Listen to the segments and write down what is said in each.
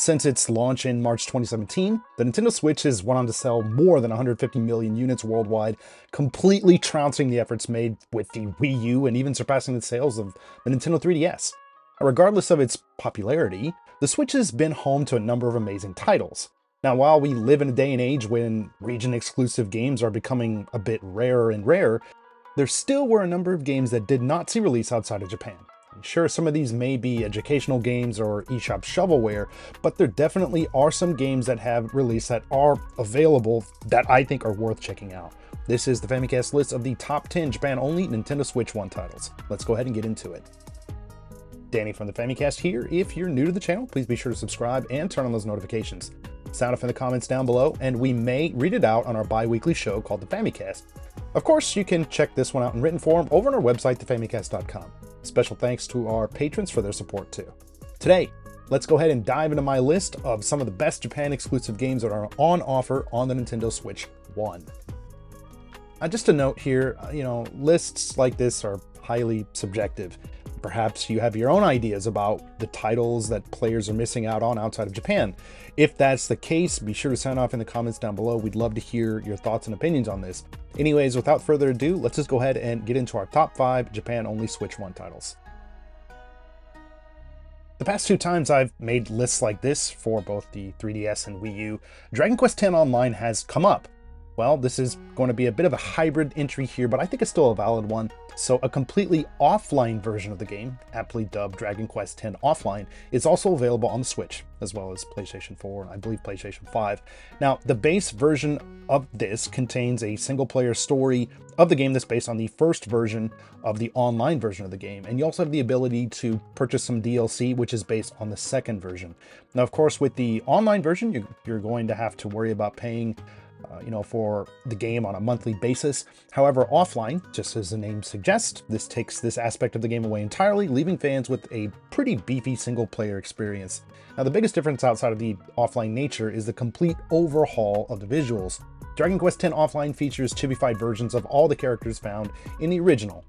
Since its launch in March 2017, the Nintendo Switch has went on to sell more than 150 million units worldwide, completely trouncing the efforts made with the Wii U and even surpassing the sales of the Nintendo 3DS. Regardless of its popularity, the Switch has been home to a number of amazing titles. Now, while we live in a day and age when region-exclusive games are becoming a bit rarer and rarer, there still were a number of games that did not see release outside of Japan. Sure, some of these may be educational games or eShop shovelware, but there definitely are some games that have released that are available that I think are worth checking out. This is the Famicast list of the top 10 Japan-only Nintendo Switch 1 titles. Let's go ahead and get into it. Danny from the Famicast here. If you're new to the channel, please be sure to subscribe and turn on those notifications. Sound off in the comments down below, and we may read it out on our bi-weekly show called the Famicast. Of course, you can check this one out in written form over on our website, thefamicast.com. Special thanks to our patrons for their support too. Today, let's go ahead and dive into my list of some of the best Japan exclusive games that are on offer on the Nintendo Switch 1. Just a note here, lists like this are highly subjective. Perhaps you have your own ideas about the titles that players are missing out on outside of Japan. If that's the case, be sure to sound off in the comments down below. We'd love to hear your thoughts and opinions on this. Anyways, without further ado, let's just go ahead and get into our top 5 Japan-only Switch 1 titles. The past 2 times I've made lists like this for both the 3DS and Wii U, Dragon Quest X Online has come up. Well, this is going to be a bit of a hybrid entry here, but I think it's still a valid one. So a completely offline version of the game, aptly dubbed Dragon Quest X Offline, is also available on the Switch, as well as PlayStation 4 and I believe PlayStation 5. Now, the base version of this contains a single-player story of the game that's based on the first version of the online version of the game, and you also have the ability to purchase some DLC, which is based on the second version. Now, of course, with the online version, you're going to have to worry about paying for the game on a monthly basis. However, offline, just as the name suggests, this takes this aspect of the game away entirely, leaving fans with a pretty beefy single-player experience. Now, the biggest difference outside of the offline nature is the complete overhaul of the visuals. Dragon Quest X Offline features chibified versions of all the characters found in the original.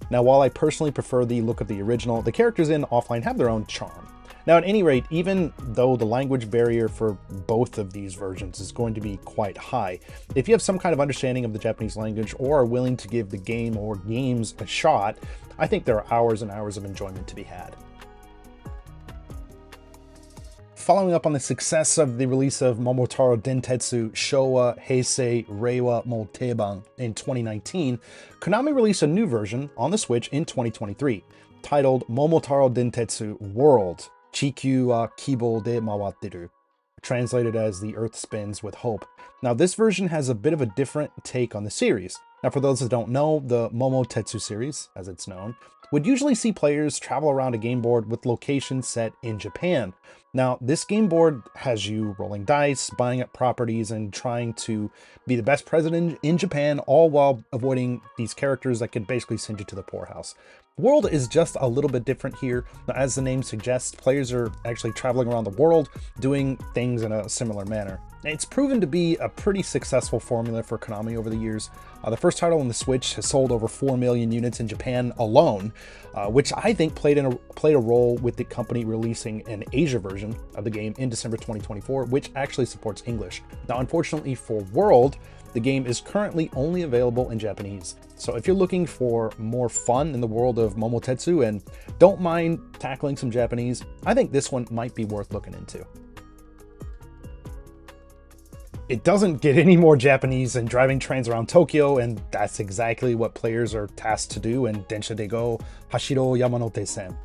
Now, while I personally prefer the look of the original, the characters in Offline have their own charm. Now, at any rate, even though the language barrier for both of these versions is going to be quite high, if you have some kind of understanding of the Japanese language or are willing to give the game or games a shot, I think there are hours and hours of enjoyment to be had. Following up on the success of the release of Momotaro Dentetsu Showa Heisei Reiwa mo Teiban in 2019, Konami released a new version on the Switch in 2023, titled Momotaro Dentetsu World Chikyu wa Kibo de Mawatteru, translated as The Earth Spins with Hope. Now, this version has a bit of a different take on the series. Now, for those that don't know, the Momotetsu series, as it's known, would usually see players travel around a game board with locations set in Japan. Now, this game board has you rolling dice, buying up properties, and trying to be the best president in Japan, all while avoiding these characters that could basically send you to the poorhouse. The world is just a little bit different here. Now, as the name suggests, players are actually traveling around the world, doing things in a similar manner. It's proven to be a pretty successful formula for Konami over the years. The first title on the Switch has sold over 4 million units in Japan alone, which I think played a role with the company releasing an Asia version of the game in December 2024, which actually supports English. Now, unfortunately for World, the game is currently only available in Japanese. So if you're looking for more fun in the world of Momotetsu and don't mind tackling some Japanese, I think this one might be worth looking into. It doesn't get any more Japanese than driving trains around Tokyo, and that's exactly what players are tasked to do in Densha de Go Hashiro Yamanote-sen.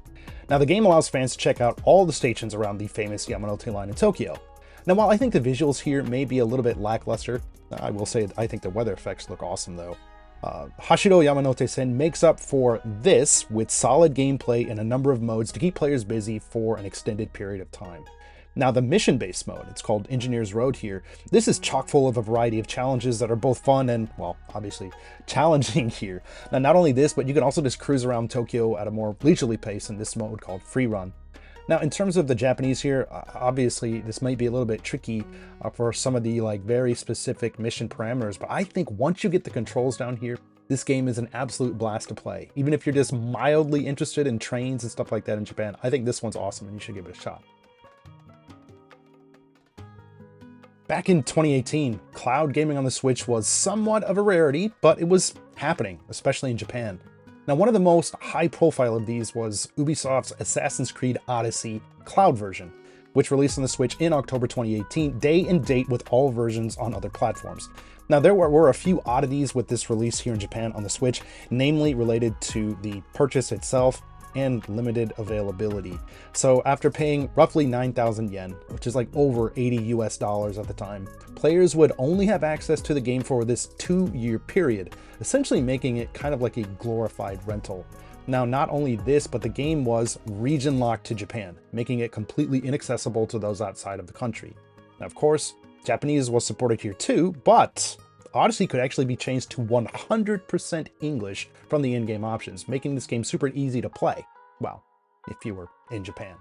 Now, the game allows fans to check out all the stations around the famous Yamanote line in Tokyo. Now, while I think the visuals here may be a little bit lackluster, I will say I think the weather effects look awesome though. Hashiro Yamanote-sen makes up for this with solid gameplay and a number of modes to keep players busy for an extended period of time. Now, the mission-based mode, it's called Engineer's Road here, this is chock full of a variety of challenges that are both fun and, well, obviously challenging here. Now, not only this, but you can also just cruise around Tokyo at a more leisurely pace in this mode called Free Run. Now, in terms of the Japanese here, obviously this might be a little bit tricky for some of the very specific mission parameters, but I think once you get the controls down here, this game is an absolute blast to play. Even if you're just mildly interested in trains and stuff like that in Japan, I think this one's awesome and you should give it a shot. Back in 2018, cloud gaming on the Switch was somewhat of a rarity, but it was happening, especially in Japan. Now, one of the most high profile of these was Ubisoft's Assassin's Creed Odyssey cloud version, which released on the Switch in October 2018, day and date with all versions on other platforms. Now, there were a few oddities with this release here in Japan on the Switch, namely related to the purchase itself and limited availability. So after paying roughly 9,000 yen, which is like over $80 US at the time, players would only have access to the game for this 2-year period, essentially making it kind of like a glorified rental. Now, not only this, but the game was region locked to Japan, making it completely inaccessible to those outside of the country. Now, of course, Japanese was supported here too, but Odyssey could actually be changed to 100% English from the in-game options, making this game super easy to play. Well, if you were in Japan.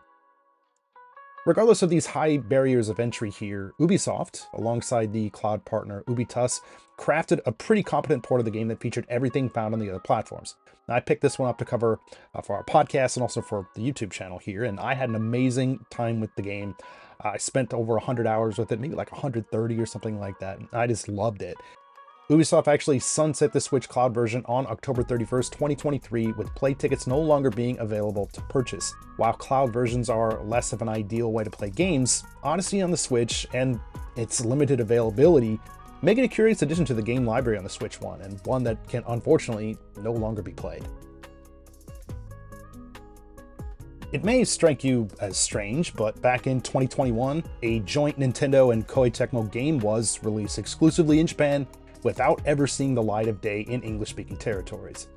Regardless of these high barriers of entry here, Ubisoft, alongside the cloud partner Ubitus, crafted a pretty competent port of the game that featured everything found on the other platforms. Now, I picked this one up to cover for our podcast and also for the YouTube channel here, and I had an amazing time with the game. I spent over 100 hours with it, maybe like 130 or something like that. I just loved it. Ubisoft actually sunset the Switch Cloud version on October 31st, 2023, with play tickets no longer being available to purchase. While cloud versions are less of an ideal way to play games, Odyssey on the Switch and its limited availability make it a curious addition to the game library on the Switch One, and one that can unfortunately no longer be played. It may strike you as strange, but back in 2021, a joint Nintendo and Koei Tecmo game was released exclusively in Japan without ever seeing the light of day in English-speaking territories.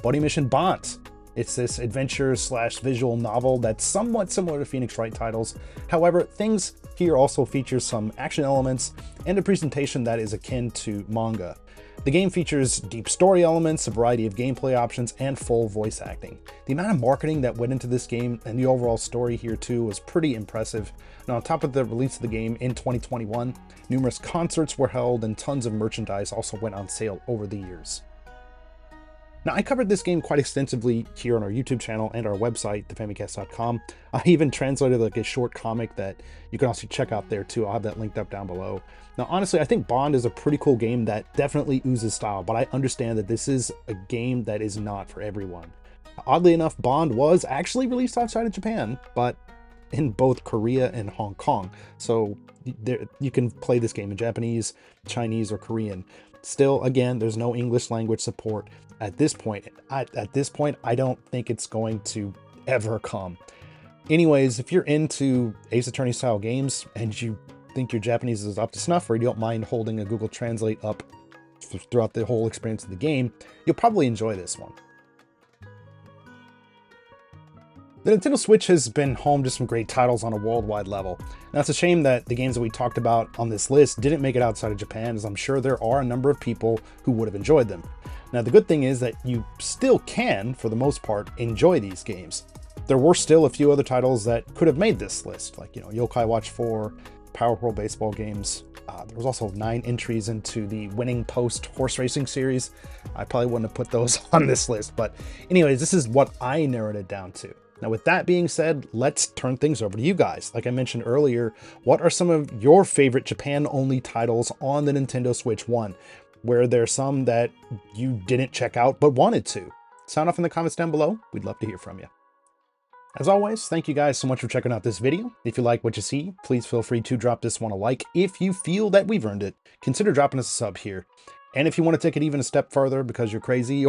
Body Mission Bond. It's this adventure/visual novel that's somewhat similar to Phoenix Wright titles. However, things here also feature some action elements and a presentation that is akin to manga. The game features deep story elements, a variety of gameplay options, and full voice acting. The amount of marketing that went into this game and the overall story here too was pretty impressive. Now, on top of the release of the game in 2021, numerous concerts were held and tons of merchandise also went on sale over the years. Now, I covered this game quite extensively here on our YouTube channel and our website, thefamicast.com. I even translated like a short comic that you can also check out there too. I'll have that linked up down below. Now, honestly, I think Bond is a pretty cool game that definitely oozes style, but I understand that this is a game that is not for everyone. Oddly enough, Bond was actually released outside of Japan, but in both Korea and Hong Kong. So you can play this game in Japanese, Chinese, or Korean. Still, again, there's no English language support at this point. At this point, I don't think it's going to ever come. Anyways, if you're into Ace Attorney style games and you think your Japanese is up to snuff, or you don't mind holding a Google Translate up throughout the whole experience of the game, you'll probably enjoy this one. The Nintendo Switch has been home to some great titles on a worldwide level. Now, it's a shame that the games that we talked about on this list didn't make it outside of Japan, as I'm sure there are a number of people who would have enjoyed them. Now, the good thing is that you still can, for the most part, enjoy these games. There were still a few other titles that could have made this list, like, Yokai Watch 4, Power Pro Baseball games. There was also 9 entries into the Winning Post horse racing series. I probably wouldn't have put those on this list, but anyways, this is what I narrowed it down to. Now, with that being said, let's turn things over to you guys. Like I mentioned earlier, what are some of your favorite Japan-only titles on the Nintendo Switch One? Were there some that you didn't check out but wanted to? Sound off in the comments down below. We'd love to hear from you. As always, thank you guys so much for checking out this video. If you like what you see, please feel free to drop this one a like. If you feel that we've earned it, consider dropping us a sub here. And if you want to take it even a step further because you're crazy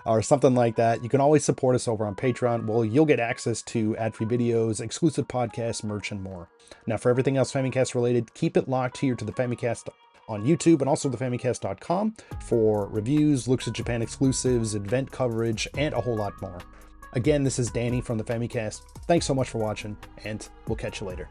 or something like that, you can always support us over on Patreon. Well, you'll get access to ad-free videos, exclusive podcasts, merch, and more. Now, for everything else Famicast related, keep it locked here to the Famicast on YouTube and also thefamicast.com for reviews, looks at Japan exclusives, event coverage, and a whole lot more. Again, this is Danny from the Famicast. Thanks so much for watching, and we'll catch you later.